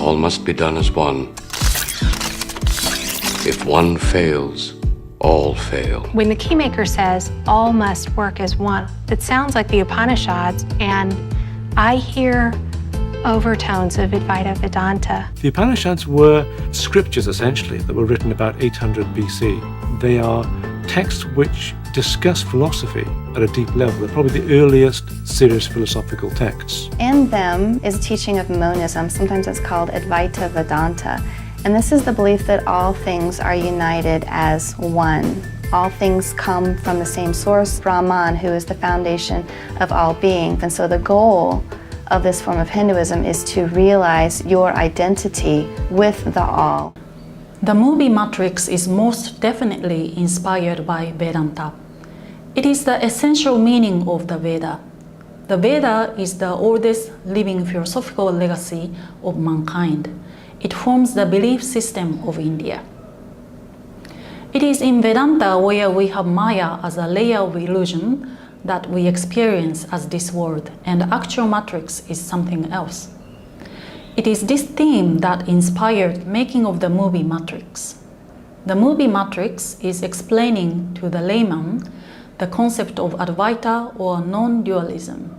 All must be done as one. If one fails, all fail. When the Keymaker says, all must work as one, it sounds like the Upanishads, and I hear overtones of Advaita Vedanta. The Upanishads were scriptures, essentially, that were written about 800 BC. They are texts which discuss philosophy at a deep level. They're probably the earliest serious philosophical texts. In them is a teaching of Monism. Sometimes it's called Advaita Vedanta. And this is the belief that all things are united as one. All things come from the same source, Brahman, who is the foundation of all being. And so the goal of this form of Hinduism is to realize your identity with the all. The movie Matrix is most definitely inspired by Vedanta. It is the essential meaning of the Veda. The Veda is the oldest living philosophical legacy of mankind. It forms the belief system of India. It is in Vedanta where we have Maya as a layer of illusion that we experience as this world, and the actual matrix is something else. It is this theme that inspired making of the movie Matrix. The movie Matrix is explaining to the layman the concept of Advaita or non-dualism.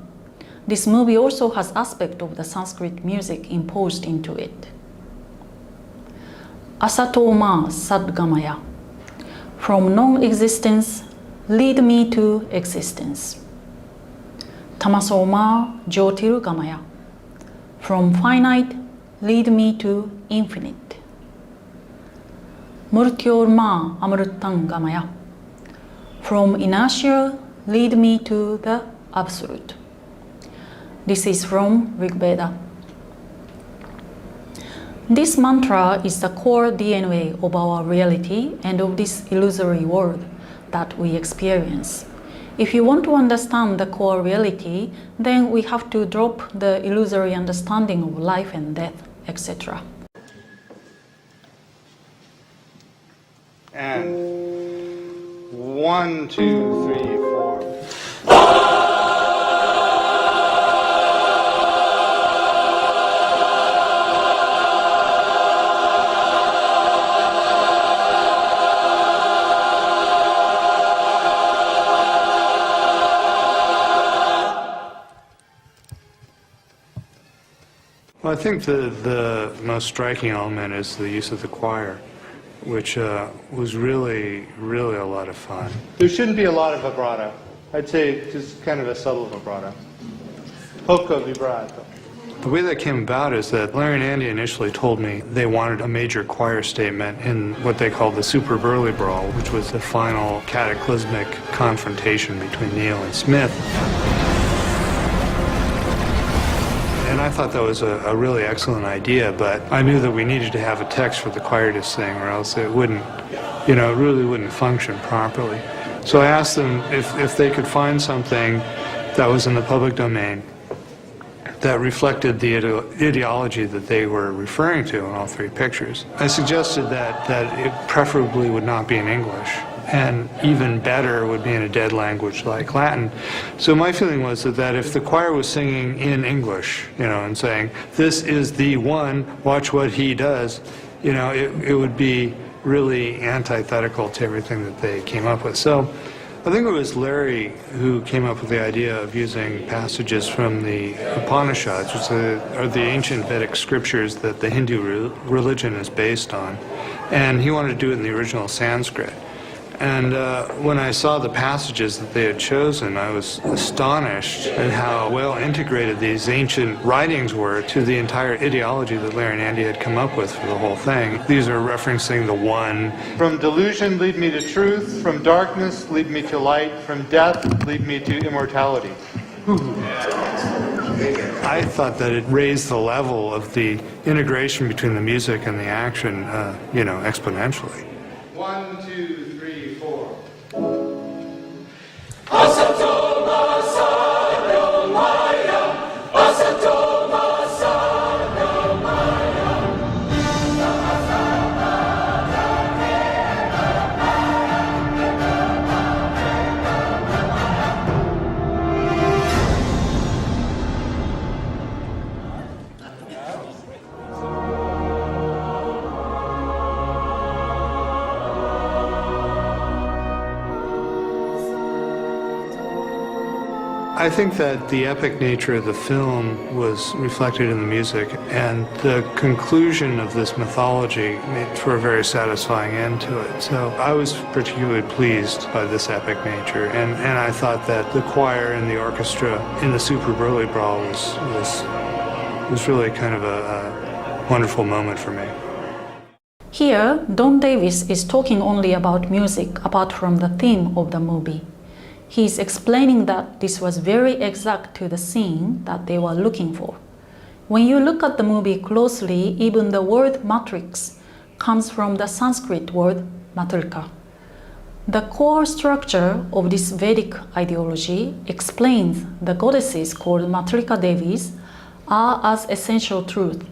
This movie also has aspect of the Sanskrit music imposed into it. Asato ma sadgamaya. From non-existence, lead me to existence. Tamaso ma jyotirgamaya. From finite, lead me to infinite. Murtyor ma amrutangamaya. From inertia, lead me to the absolute. This is from Rig Veda. This mantra is the core DNA of our reality and of this illusory world that we experience. If you want to understand the core reality, then we have to drop the illusory understanding of life and death, etc. And 1, 2, 3, 4. Well, I think the most striking element is the use of the choir, which was really a lot of fun. There shouldn't be a lot of vibrato. I'd say just kind of a subtle vibrato. Poco vibrato. The way that came about is that Larry and Andy initially told me they wanted a major choir statement in what they called the Super Burly Brawl, which was the final cataclysmic confrontation between Neil and Smith. And I thought that was a really excellent idea, but I knew that we needed to have a text for the choir to sing, or else it wouldn't, it really wouldn't function properly. So I asked them if they could find something that was in the public domain that reflected the ideology that they were referring to in all three pictures. I suggested that it preferably would not be in English, and even better would be in a dead language like Latin. So my feeling was that if the choir was singing in English, and saying, "This is the one, watch what he does," it would be really antithetical to everything that they came up with. So I think it was Larry who came up with the idea of using passages from the Upanishads, which are the ancient Vedic scriptures that the Hindu religion is based on. And he wanted to do it in the original Sanskrit. And when I saw the passages that they had chosen, I was astonished at how well integrated these ancient writings were to the entire ideology that Larry and Andy had come up with for the whole thing. These are referencing the one. From delusion, lead me to truth. From darkness, lead me to light. From death, lead me to immortality. I thought that it raised the level of the integration between the music and the action, exponentially. 1, 2, 3, 4. I think that the epic nature of the film was reflected in the music, and the conclusion of this mythology made for a very satisfying end to it. So I was particularly pleased by this epic nature, and I thought that the choir and the orchestra in the Super Burly Brawl was really kind of a wonderful moment for me. Here, Don Davis is talking only about music apart from the theme of the movie. He is explaining that this was very exact to the scene that they were looking for. When you look at the movie closely, even the word matrix comes from the Sanskrit word matrika. The core structure of this Vedic ideology explains the goddesses called Matrika Devis are as essential truth.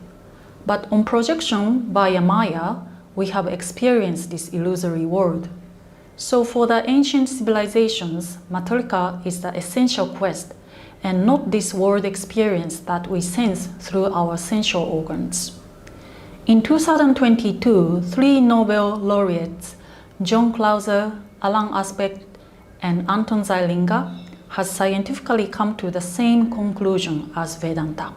But on projection via Maya, we have experienced this illusory world. So for the ancient civilizations, Matrika is the essential quest and not this world experience that we sense through our sensual organs. In 2022, 3 Nobel laureates, John Clauser, Alan Aspect, and Anton Zeilinger, has scientifically come to the same conclusion as Vedanta.